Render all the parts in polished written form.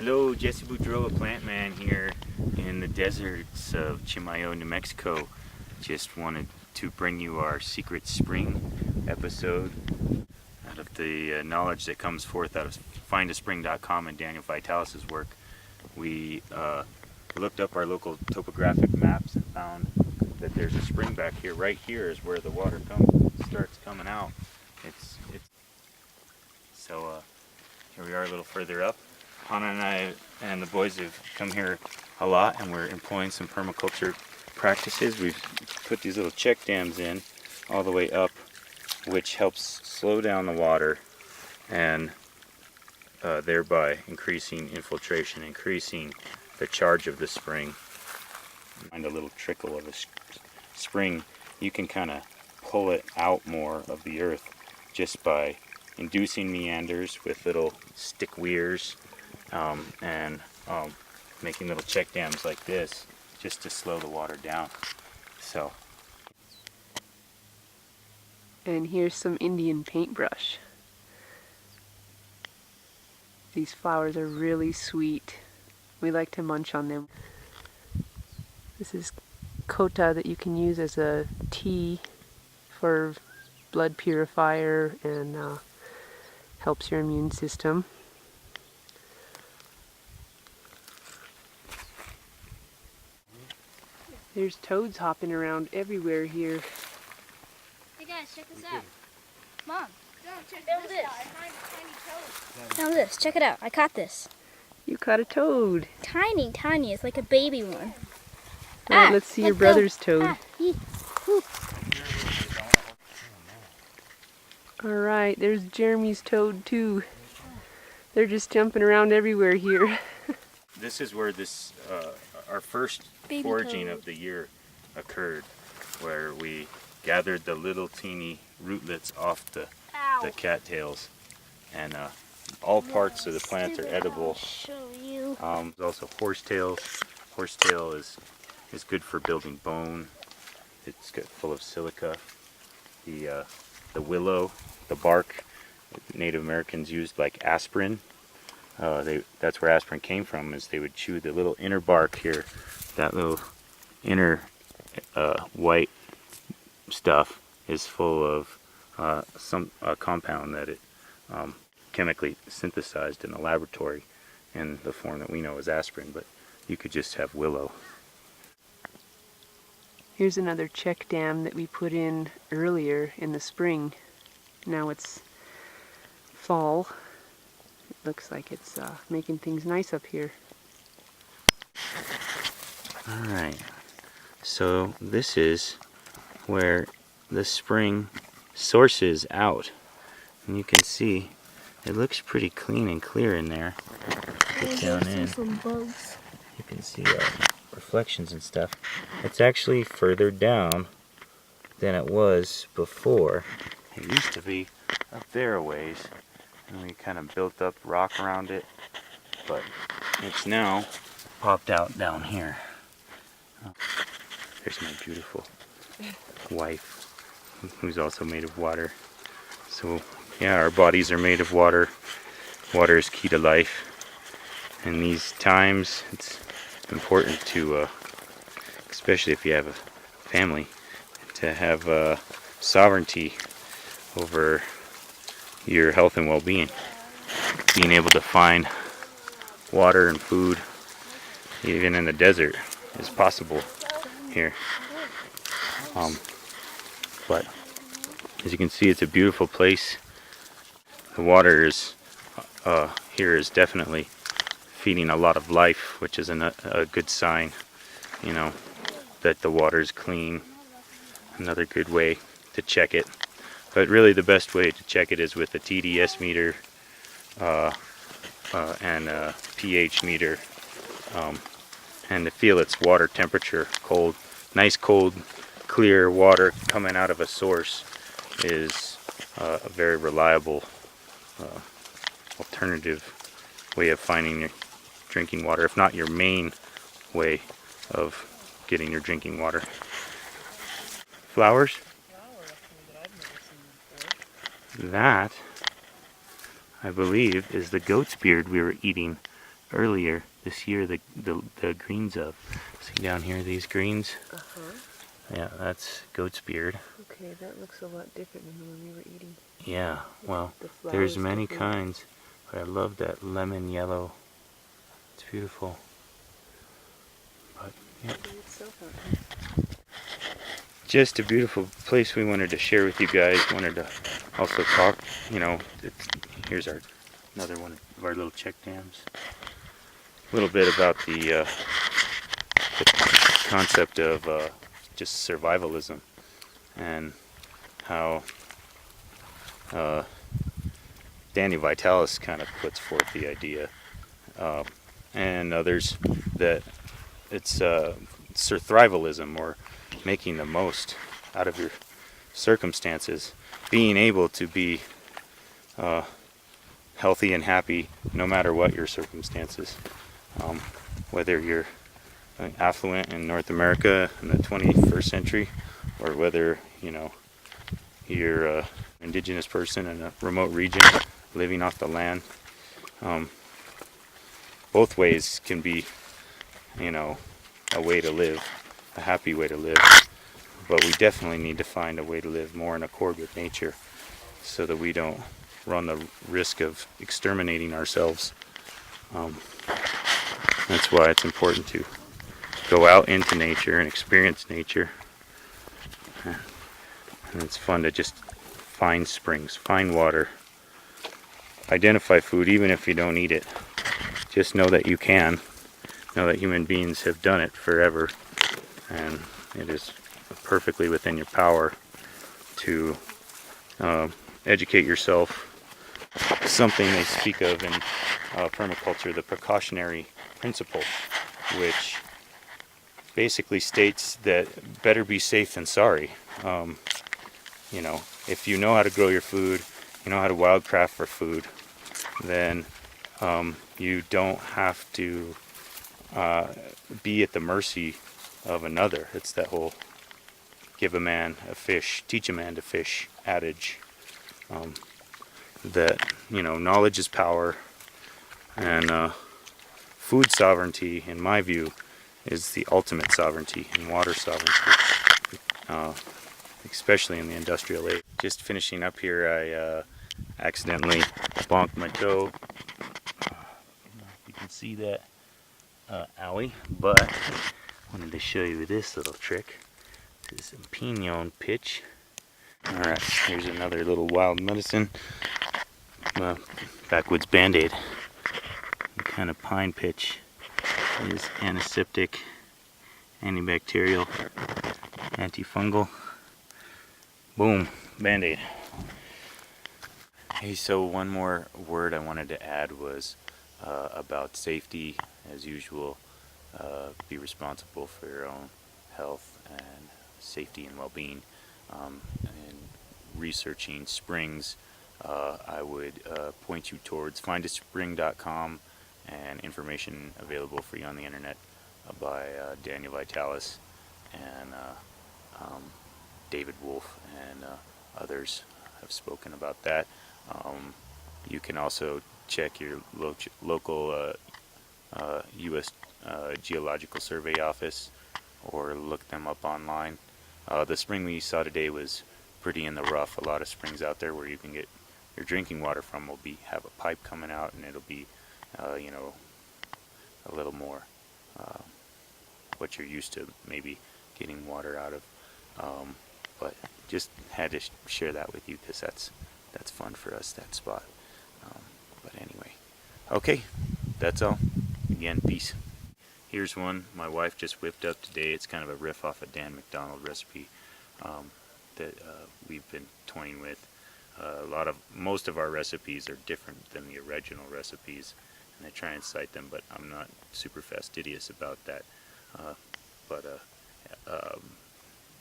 Hello, Jesse Boudreau, Plant Man here in the deserts of Chimayo, New Mexico. Just wanted to bring you our Secret Spring episode out of the knowledge that comes forth out of findaspring.com and Daniel Vitalis' work. We looked up our local topographic maps and found that there's a spring back here. Right here is where the water starts coming out. So here we are a little further up. Hannah and I and the boys have come here a lot, and we're employing some permaculture practices. We've put these little check dams in all the way up, which helps slow down the water and thereby increasing infiltration, increasing the charge of the spring. Find a little trickle of a spring, you can kind of pull it out more of the earth just by inducing meanders with little stick weirs and making little check dams like this just to slow the water down. So, and here's some Indian paintbrush. These flowers are really sweet. We like to munch on them. This is kota that you can use as a tea for blood purifier and helps your immune system. There's toads hopping around everywhere here. Hey guys, check this out. Mom, check this out. Found this. Check it out. I caught this. You caught a toad. Tiny. It's like a baby one. Alright, let's see your brother's toad. Alright, there's Jeremy's toad too. They're just jumping around everywhere here. this is where our first Baby foraging toad. of the year occurred, where we gathered the little teeny rootlets off the cattails, and all parts of the plants are edible. Show you. There's also horsetails. Horsetail is good for building bone. It's full of silica. The willow, the bark, Native Americans used like aspirin. That's where aspirin came from, is they would chew the little inner bark here. That little inner white stuff is full of some compound that it chemically synthesized in the laboratory in the form that we know as aspirin, but you could just have willow. Here's another check dam that we put in earlier in the spring. Now it's fall. It looks like it's making things nice up here. Alright, so this is where the spring sources out, and you can see it looks pretty clean and clear in there. Get down in, Some bugs. you can see reflections and stuff. It's actually further down than it was before. It used to be up there a ways, and we kind of built up rock around it, but it's now popped out down here. There's my beautiful wife, who's also made of water. So yeah, our bodies are made of water. Water is key to life. In these times, it's important to, especially if you have a family, to have sovereignty over your health and well-being. Being able to find water and food, even in the desert, is possible here. But as you can see, it's a beautiful place. The water is here is definitely feeding a lot of life, which is a good sign, you know, that the water is clean. Another good way to check it. But really the best way to check it is with a TDS meter and a pH meter, and to feel its water temperature. Cold, nice cold, clear water coming out of a source is a very reliable alternative way of finding your drinking water, if not your main way of getting your drinking water. Flowers? That, I believe, is the goat's beard we were eating earlier this year the greens of. See down here, these greens? Yeah, that's goat's beard. Okay, that looks a lot different than the one we were eating. Yeah, well, The there's flowers many different. kinds, but I love that lemon yellow. It's beautiful. But yeah, just a beautiful place we wanted to share with you guys. Wanted to also talk, you know, here's another one of our little check dams. A little bit about the concept of just survivalism and how Danny Vitalis kind of puts forth the idea, and others, that it's survivalism, or making the most out of your circumstances, being able to be healthy and happy no matter what your circumstances, whether you're affluent in North America in the 21st century, or whether you're an indigenous person in a remote region living off the land. Both ways can be, a way to live, a happy way to live. But we definitely need to find a way to live more in accord with nature, so that we don't run the risk of exterminating ourselves. That's why it's important to go out into nature and experience nature. And it's fun to just find springs, find water, identify food even if you don't eat it. Just know that you can. Know that human beings have done it forever, and it is perfectly within your power to educate yourself. Something they speak of in permaculture, the precautionary principle, which basically states that better be safe than sorry. If you know how to grow your food, you know how to wildcraft for food, then you don't have to be at the mercy of another. It's that whole give a man a fish, teach a man to fish adage. That knowledge is power, and food sovereignty, in my view, is the ultimate sovereignty, and water sovereignty, especially in the industrial age. Just finishing up here, I accidentally bonked my toe. I don't know if you can see that, owie, but I wanted to show you this little trick. This is a pinon pitch. Alright, here's another little wild medicine. Backwoods Band-Aid. The kind of pine pitch is antiseptic, antibacterial, antifungal. Boom, Band-Aid. Hey, so one more word I wanted to add was about safety. As usual, be responsible for your own health and safety and well-being. And researching springs, I would point you towards findaspring.com, and information available for you on the internet by Daniel Vitalis and David Wolf, and others have spoken about that. You can also check your local U.S. Geological Survey office, or look them up online. The spring we saw today was pretty in the rough. A lot of springs out there where you can get your drinking water from will have a pipe coming out, and it'll be a little more what you're used to maybe getting water out of. But just had to share that with you, because that's fun for us, that spot. But anyway, okay, that's all. Again, peace. Here's one my wife just whipped up today. It's kind of a riff off a Dan McDonald recipe that we've been toying with. Most of our recipes are different than the original recipes, and I try and cite them, but I'm not super fastidious about that.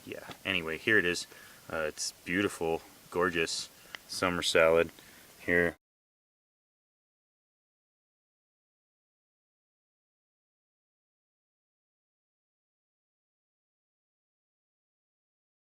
Yeah, anyway, here it is. It's beautiful, gorgeous summer salad. Here